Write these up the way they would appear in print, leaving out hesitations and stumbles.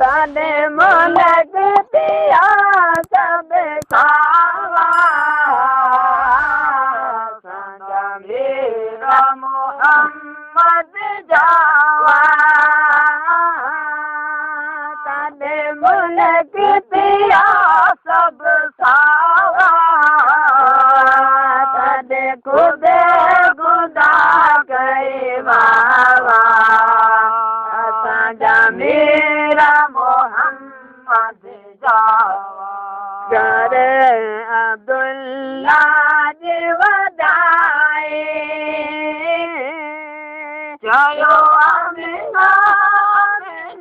तने मुल्क दिया सब सावा संगा मेरा मोहम्मद जावा तने मुल्क दिया सब सावा तने खुद खुदा गए बाबा संगा मेरा मोहम्मद जावा कर अब्दुल्ला जी वदाए चलो अमीना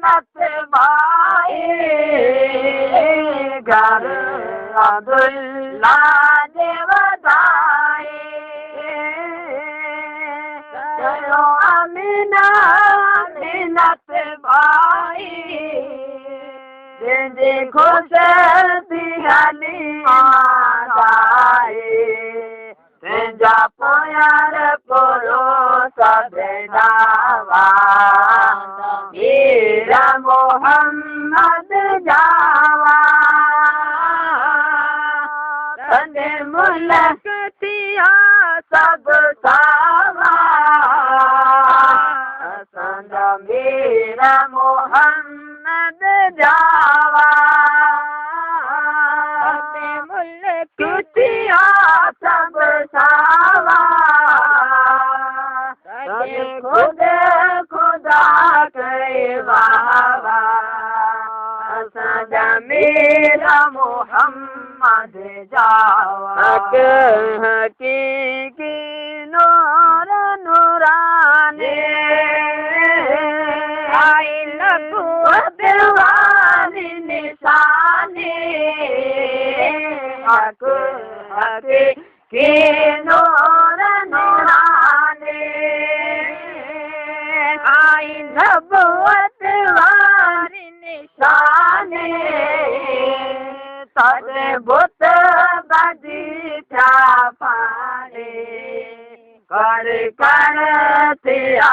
नत भाई घर अब्दुल्ला जी वदाए चलो अमीना नत भाई देखो दिहाली जा पोयार पोरो सब दावा मेरा मोहम्मद जावा तने मुल्क दिया सब सावा संगा मेरा मोहम्मद जावा तने मुल्क दिया सब सावा खुद खुदा के बाबा संगा मेरा मोहम्मद जावा हकीकी नूर नूरानी आई नबूवत वाली निशानी हक हकीकी नूर नूरानी आई नबूवत वाली निशानी तने बुत बदी था पानी कर कर तिया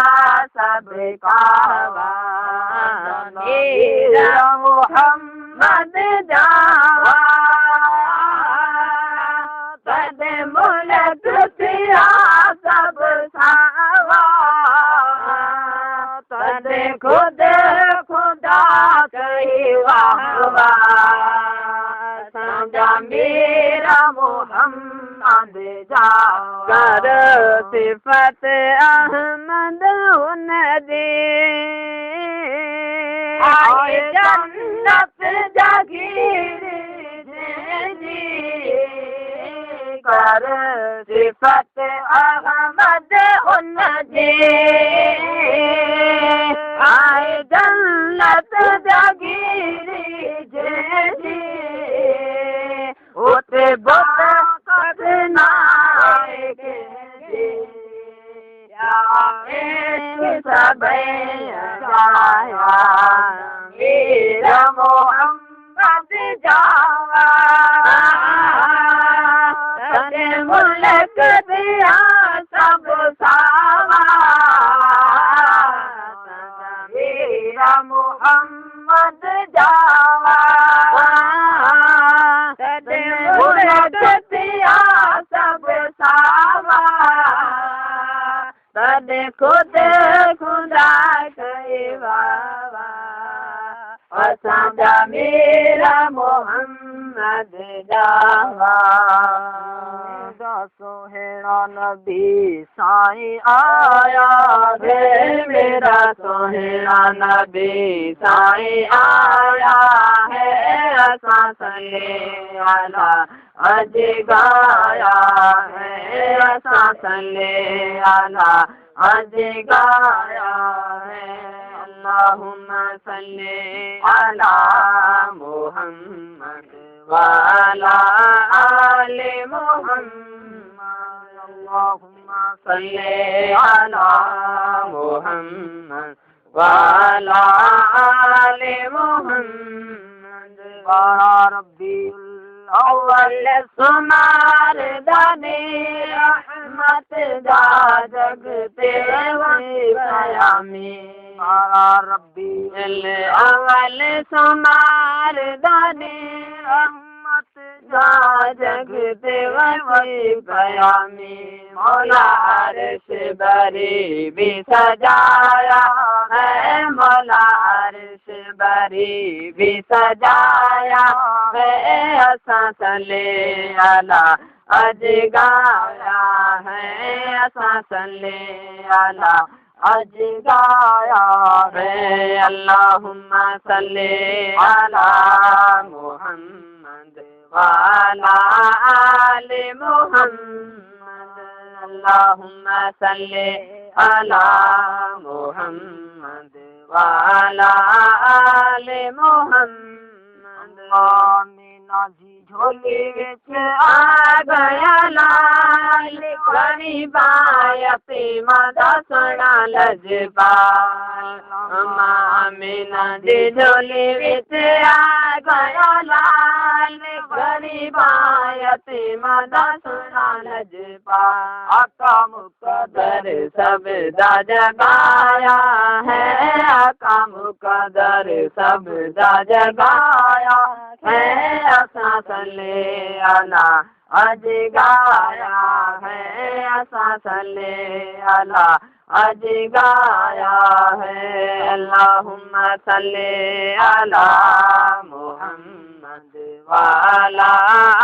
सब कावा मेरा मोहम्मद जावा तने मुल्क दिया सब सावा तने खुद खुदा कही वाहवा संगा मेरा मोहम्मद जावा कर सिफत अहमद नदी आए जन्नत जागीर जी कर सिफत अहमद नदी आए जन्नत जागीर जी उते बहुत करना सब मेरा मोहम्मद जावा तने मुल्क दिया सब सावा मेरा मोहम्मद जावा तने मुल्क दिया सब सावा तने खुद खुदा के बाबा असांजा मेरा मोहम्मद जावा सोहेड़ा नबी साईं आया है मेरा सोहेड़ा नबी साईं आया है असां सल्ले अला अज गाया है असां सल्ले अला अज गाया है अल्लाहुम्मा सल्ले अला मुहम्मद वाला आले मुहम्मद अल्लाहुम्मा सल्ले अला मुहम्मद वाला आले मुहम्मद वाला रब्बी अव्वल सुमार दाने रहमत दा जगते वही कयामी रब्बी अवल सुमार दाने रहमत जा जग देवसी बयामी मौला अर्श बरी भी सजाया है मौला अर्श बरी भी सजाया है असा सले अला अज गाया है असा सले अला अज गाया है अल्लाहुम्मा सल्ली अला मुहम्मद वाला आले मुहम्मद अल्लाहुम्मा सल्ली अला मुहम्मद वाला आले मुहम्मद आमीना जी झोली विच आ गया लाल गरीबाया पे मादा सोना लजपाल आमीना जी झोली विच आ गया लाल गरीबाया पे मादा सोना लजपाल आका मुकद्दर सब दा जगाया है आका मुकद्दर सब दा जगाया है असा सल्ले अला अज गाया है असा सल्ले अला अज गाया है अल्लाहुम्मा सल्ली अला मुहम्मद वाला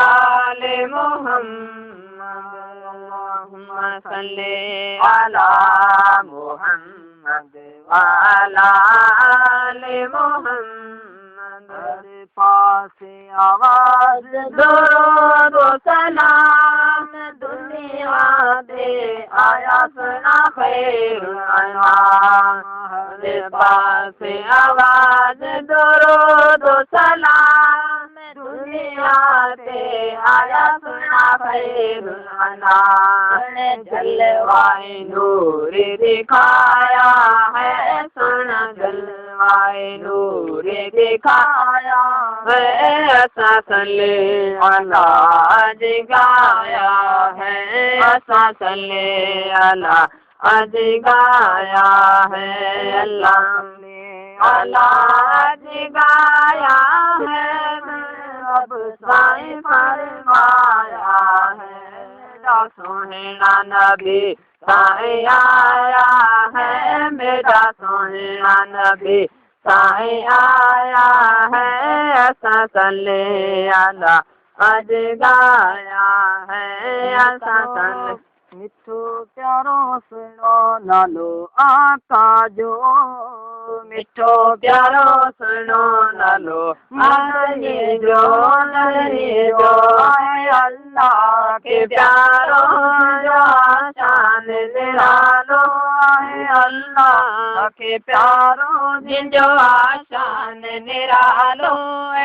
आले मुहम्मद अल्लाहुम्मा सल्ली अला मुहम्मद वाला आले मुहम्मद पास आवाज दरूद सलाम दुनिया दे आया सुना खैरुल अनवाम पास आवाज दरूद सलाम दुनिया दे आया सुना खैरुल अनवाम जलवाए नूर दिखाया है सुना जलवाए नूर दिखाया असा सल्ले अला अज गाया है असा सल्ले अला अज गाया है अल्लाह अला अज गाया है अब साईं फरमाया है सोहना नबी साईं आया है मेरा सोहना नबी साईं आया है असा सल्ले अला अज गाया है असा सल्ले मिठो प्यारो सुनो नालो आका जो मिठो प्यारो सुनो नालो मदनी जो अल्लाह के प्यारो जो शान निरालो अल्लाह के प्यारो जिंजो शान निरालो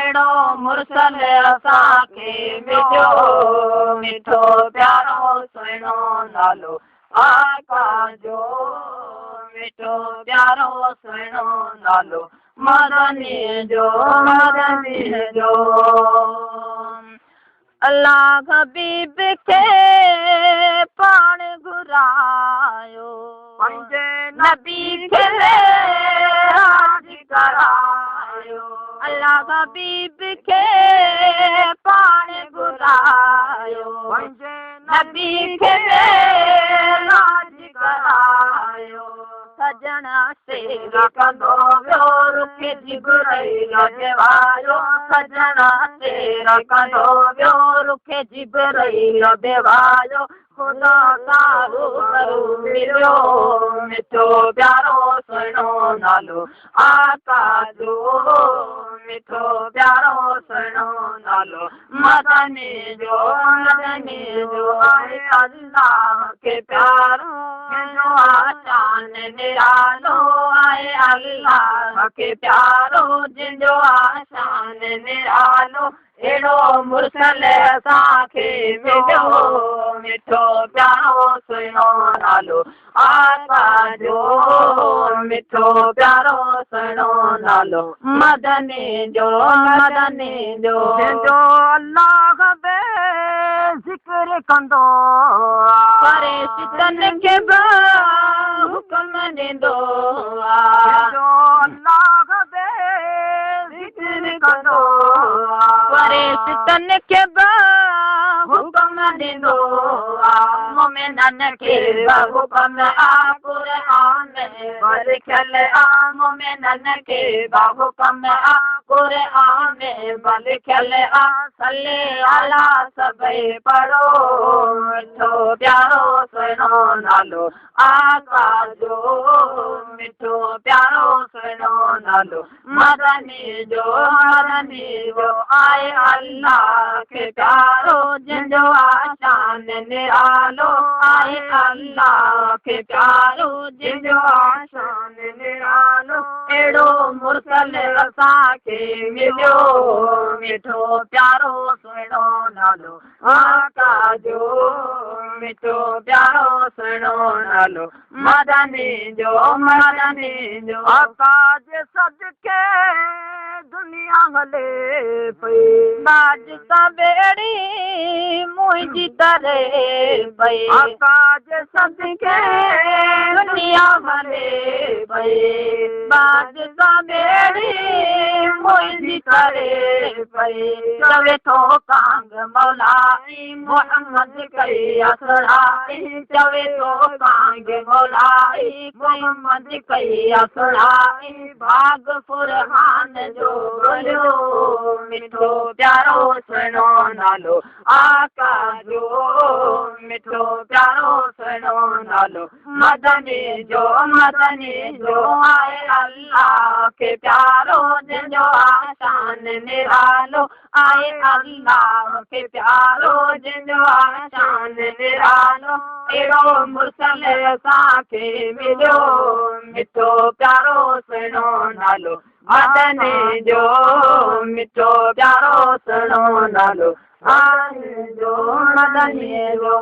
एड़ो मुरसल असांखे मिठो मिठो प्यारो सुनो नालो आका जो मिठो प्यारो सुनो नालो मदनी जो अल्लाह हबीब के पाण घुरायो पंजे नबी के राज करायो अल्लाह हबीब के पाण घुरायो पंजे नबी के राज करायो सजना तेरा कंदो व्यो रुके जिब्राइल देवायो सजना तेरा कंदो व्यो रुके जिब्राइल देवायो खुदा तारू करू मिलो मिठो प्यारो सुनो नालो आका जो मिठो प्यारो सुनो नालो मदनी जो अल्लाह के प्यारो जो आशान निरालो आए अल्लाह के प्यारो जिंजो आशान निरालो एड़ो मुरसल असांखे मिलो मिठो प्यारो सुनो नालो आका जो मिठो प्यारो सुनो नालो मदनी जो अल्लाह बे ज़िक्र कंदो फरिश्तन खे हुकम ॾींदो जो अल्लाह बे ज़िक्र कंदो फरिश्तन खे हुकम ॾींदो मोमिनन खे हुकम क़ुरान में लिखियल मोमिनन खे हुकम क़ुरान में लिखियल सल्ले अला सभई पढ़ो मिठो प्यारो सुहिणो नालो आका जो मिठो प्यारो सुहिणो नालो मदनी जो आए अल्लाह खे प्यारो जंहिंजो आशान निरालो आए अल्लाह खे प्यारो जंहिंजो आशान निरालो अहिड़ो मुर्सल असांखे मिलियो मिठो प्यारो सुहिणो नालो आका जो मिठो प्यारो सुहिणो नालो मदनी जो आका जे सदके दुनिया हले पई बाज सां बेड़ी मुंहिंजी तरे पई आका जे सदके दुनिया हले पई बाज सां बेड़ी मुंहिंजी तरे पई चवे थो कांग मौलाई मोहम्मद कई असराई चवे थो कांग मौलाई मोहम्मद कई असराई भाग फुरहान जो मिठो प्यारो सुहिणो नालो आका जो मिठो प्यारो सुहिणो नालो मदनी जो आए अल्लाह खे प्यारो जंहिंजो आशान निरालो आए अल्लाह खे प्यारो जंहिंजो आशान निरालो अहिड़ो मुर्सल असांखे मिलियो मिठो प्यारो सुहिणो नालो मदनी जो मिठो प्यारो सुहिणो नालो मदनी जो